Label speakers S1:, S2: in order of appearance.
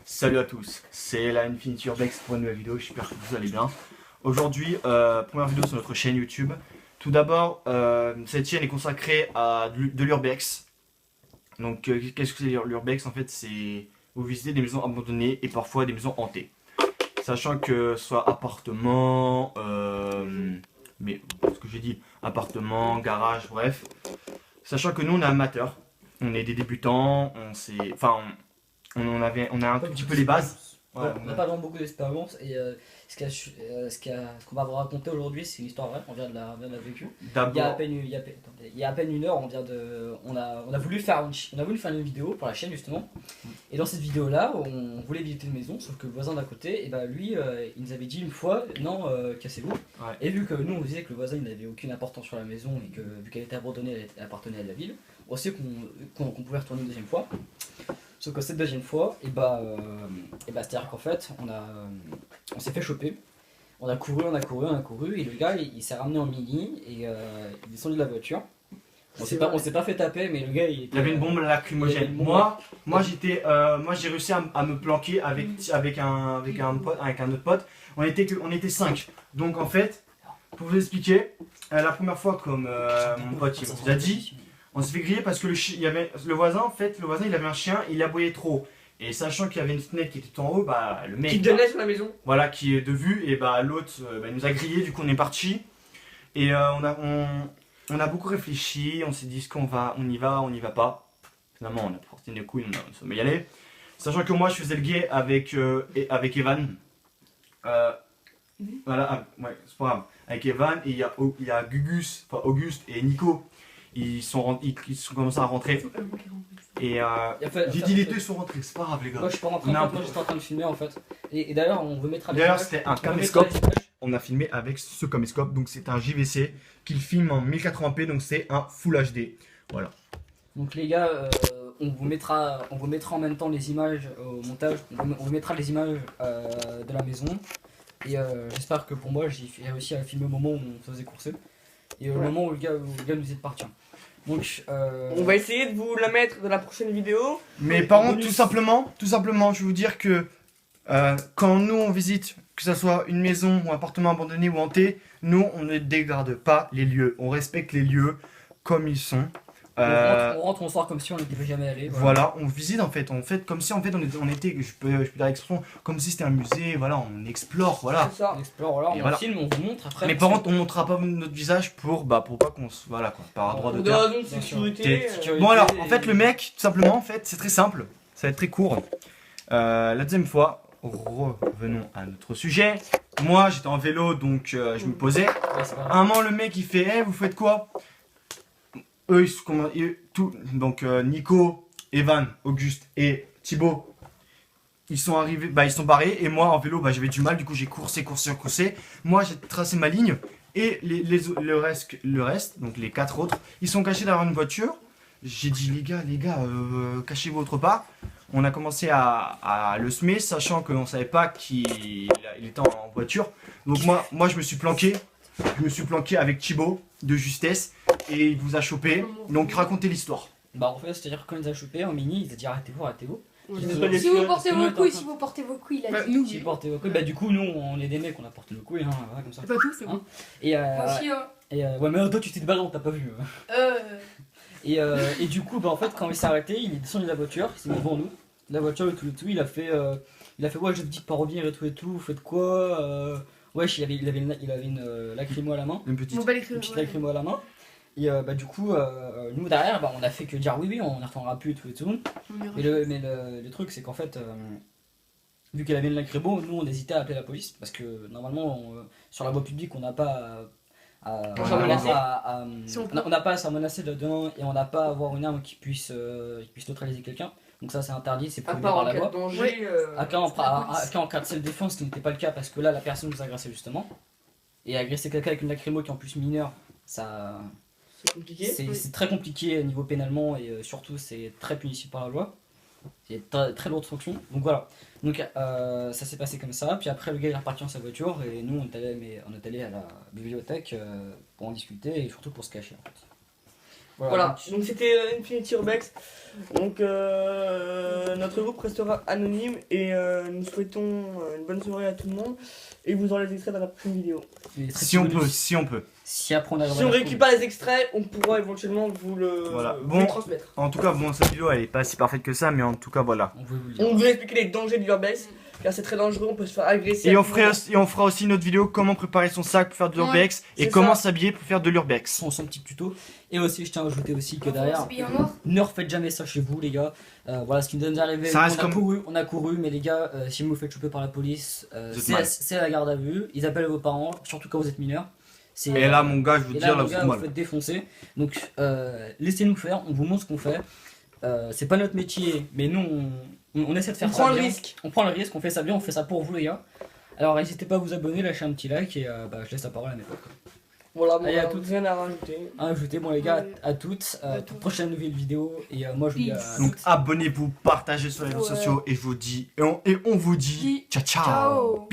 S1: Salut à tous, c'est la Infinity Urbex pour une nouvelle vidéo, j'espère que vous allez bien. Aujourd'hui, première vidéo sur notre chaîne YouTube. Tout d'abord, cette chaîne est consacrée à de l'Urbex. Donc qu'est-ce que c'est l'Urbex? En fait, c'est vous visitez des maisons abandonnées et parfois des maisons hantées. Sachant que ce soit appartement, mais ce que j'ai dit, appartement, garage, bref. Sachant que nous on est amateurs, on est des débutants, on a un tout petit peu les bases. Ouais,
S2: On n'a pas vraiment beaucoup d'expérience et ce qu'on va vous raconter aujourd'hui, c'est une histoire vraie, on vient de la vécu. Il y a à
S1: D'abord,
S2: peine, il y a à peine une heure, on a voulu faire une vidéo pour la chaîne justement. Et dans cette vidéo là, on voulait visiter une maison, sauf que le voisin d'à côté, et ben lui, il nous avait dit une fois, non, cassez-vous.
S1: ouais.
S2: Et vu que nous on disait que le voisin il n'avait aucune importance sur la maison et que vu qu'elle était abandonnée, elle appartenait à la ville, on sait qu'on pouvait retourner une deuxième fois. Sauf que cette deuxième fois, c'est-à-dire qu'en fait, on s'est fait choper. On a couru, et le gars, il s'est ramené en mini et il est descendu de la voiture. On s'est pas fait taper, mais le gars, il
S1: Il y avait une bombe lacrymogène. Moi j'ai réussi à me planquer avec un autre pote. On était 5. Donc en fait, pour vous expliquer, la première fois, comme mon pote il vous a dit, on s'est fait griller parce que le voisin, il avait un chien, il aboyait trop. Et sachant qu'il y avait une fenêtre qui était tout en haut, bah le mec
S3: Qui donnait sur la maison.
S1: voilà, qui est de vue, et bah l'autre il nous a grillé, du coup on est parti. Et on a beaucoup réfléchi, on s'est dit on y va pas. Finalement on a porté les couilles, on s'est mis y aller. Sachant que moi je faisais le gay avec Evan. Voilà, ouais, c'est pas grave. Avec Evan, et il y a Auguste et Nico. Ils sont commencés à rentrer. Et j'ai dit les deux sont rentrés, c'est pas grave les gars.
S2: Moi je suis pas rentré, moi j'étais en train de filmer en fait. Et d'ailleurs on veut mettre à
S1: D'ailleurs
S2: l'image-
S1: c'était un
S2: on veut mettre à
S1: caméscope.
S2: l'image-
S1: On a filmé avec ce caméscope, donc c'est un JVC qui filme en 1080p, donc c'est un Full HD. Voilà.
S2: Donc les gars, on vous mettra en même temps les images au montage, on vous mettra les images de la maison. Et j'espère que pour moi j'ai réussi à filmer au moment où on faisait courser. Et au moment où le gars nous est parti. Donc
S3: On va essayer de vous la mettre dans la prochaine vidéo.
S1: Mais par contre, tout simplement, je vais vous dire que quand nous on visite, que ce soit une maison ou un appartement abandonné ou hanté, nous on ne dégrade pas les lieux, on respecte les lieux comme ils sont.
S2: on rentre, on sort comme si on n'était jamais allé.
S1: Voilà, on visite en fait, comme si en fait on était, je peux dire l'expression, comme si c'était un musée, voilà, on explore, voilà.
S3: C'est ça.
S2: On explore, voilà,
S1: Et
S2: on
S1: voilà.
S2: filme, on vous montre après.
S1: Mais par contre, on montrera pas notre visage pour pas qu'on se, voilà quoi, par droit
S3: Pour des
S1: d'auteur.
S3: raisons de sécurité.
S1: Bon alors, en fait le mec, tout simplement, en fait, c'est très simple, ça va être très court. La deuxième fois, revenons à notre sujet. Moi, j'étais en vélo, donc je me posais. À un moment, le mec, il fait, vous faites quoi? Eux, donc Nico, Evan, Auguste et Thibaut, ils sont arrivés, ils sont barrés. Et moi, en vélo, j'avais du mal, du coup, j'ai coursé. Moi, j'ai tracé ma ligne. Et le reste, donc les 4 autres, ils sont cachés derrière une voiture. J'ai dit, les gars, cachez-vous autre part. On a commencé à le semer, sachant qu'on savait pas qu'il était en voiture. Donc moi je me suis planqué. Avec Thibaut de justesse et il vous a chopé. Donc racontez l'histoire.
S2: Bah en fait, c'est-à-dire quand il nous a chopé en mini, il a dit arrêtez-vous.
S4: Si vous portez vos couilles, il a dit.
S3: Nous,
S2: Si vous portez vos couilles, bah du coup nous on est des mecs, on a porté nos couilles, hein, voilà, comme ça.
S4: C'est pas tout, c'est
S2: Hein
S4: bon.
S2: Et,
S4: Aussi, hein.
S2: ouais mais toi tu t'es débarrassé, on t'a pas vu. Et du coup bah en fait quand il s'est arrêté, il est descendu de la voiture, il s'est mis devant nous. La voiture et tout, il a fait ouais je te dis de pas revenir et tout, vous faites quoi wesh, il avait une lacrymo à la main,
S1: Une petite.
S4: Mon bel écrit.
S2: une petite lacrymo à la main. Et du coup nous derrière on a fait que dire oui on ne retournera plus et tout. Mais le truc c'est qu'en fait vu qu'elle avait une lacrymo, nous on hésitait à appeler la police parce que normalement sur la voie publique on n'a pas on n'a pas à se menacer de demain et on n'a pas à avoir une arme qui puisse neutraliser quelqu'un. Donc ça c'est interdit, c'est
S3: à
S2: prohibié
S3: part
S2: par
S3: en
S2: la
S3: cas
S2: loi.
S3: de danger.
S2: En cas de self-défense, ce qui n'était pas le cas parce que là la personne nous agressait justement. Et agresser quelqu'un avec une lacrymo qui est en plus mineur, ça
S3: C'est compliqué.
S2: c'est très compliqué niveau pénalement et surtout c'est très punitif par la loi. C'est très lourde sanction. Donc voilà. Donc ça s'est passé comme ça. Puis après le gars il est reparti en sa voiture et nous on est allé à la bibliothèque pour en discuter et surtout pour se cacher en fait.
S3: Voilà, donc c'était Infinity Urbex. Donc notre groupe restera anonyme et nous souhaitons une bonne soirée à tout le monde. Et vous aurez les extraits dans la prochaine vidéo.
S1: Si on peut, si on peut.
S2: Si après on arrive
S3: Si on récupère les extraits, on pourra éventuellement vous le
S1: Voilà.
S3: vous
S1: Bon.
S3: les transmettre.
S1: En tout cas, bon, cette vidéo elle est pas si parfaite que ça, mais en tout cas, voilà.
S2: on veut vous le dire.
S3: On vous a expliqué les dangers du urbex, car c'est très dangereux, on peut se faire agresser.
S1: Et on fera aussi une autre vidéo comment préparer son sac pour faire de l'urbex et
S3: c'est
S1: comment
S3: ça.
S1: s'habiller pour faire de l'urbex.
S2: Son petit tuto. Et aussi, je tiens à ajouter aussi que derrière,
S4: C'est bien mort.
S2: ne refaites jamais ça chez vous, les gars. Voilà ce qui nous est arrivé.
S1: Ça reste
S2: On a couru, mais les gars, si vous vous faites choper par la police,
S1: Vous êtes mal.
S2: c'est la garde à vue. Ils appellent vos parents, surtout quand vous êtes mineur.
S1: Et là, mon gars, je vous
S2: et
S1: dis,
S2: là,
S1: là,
S2: les gars,
S1: vous
S2: vous
S1: mal.
S2: faites défoncer. Donc, laissez-nous faire. On vous montre ce qu'on fait. C'est pas notre métier, mais nous, on essaie de faire
S3: On
S2: ça
S3: prend le
S2: bien.
S3: risque.
S2: On prend le risque, on fait ça bien, on fait ça pour vous, les gars. Alors, n'hésitez pas à vous abonner, lâcher un petit like et je laisse la parole à mes potes.
S3: Voilà, bon,
S2: Allez, à
S3: on a
S2: toutes.
S3: rien à rajouter.
S2: Ajoutez, bon les gars,
S4: Ouais.
S2: à toutes,
S4: À toutes.
S2: prochaine nouvelle vidéo et moi je vous dis à
S4: Peace.
S1: Donc,
S2: toutes.
S1: abonnez-vous, partagez sur les réseaux
S4: Ouais.
S1: sociaux et je vous dis, et on vous dit,
S4: Dis
S1: ciao ciao.
S4: ciao.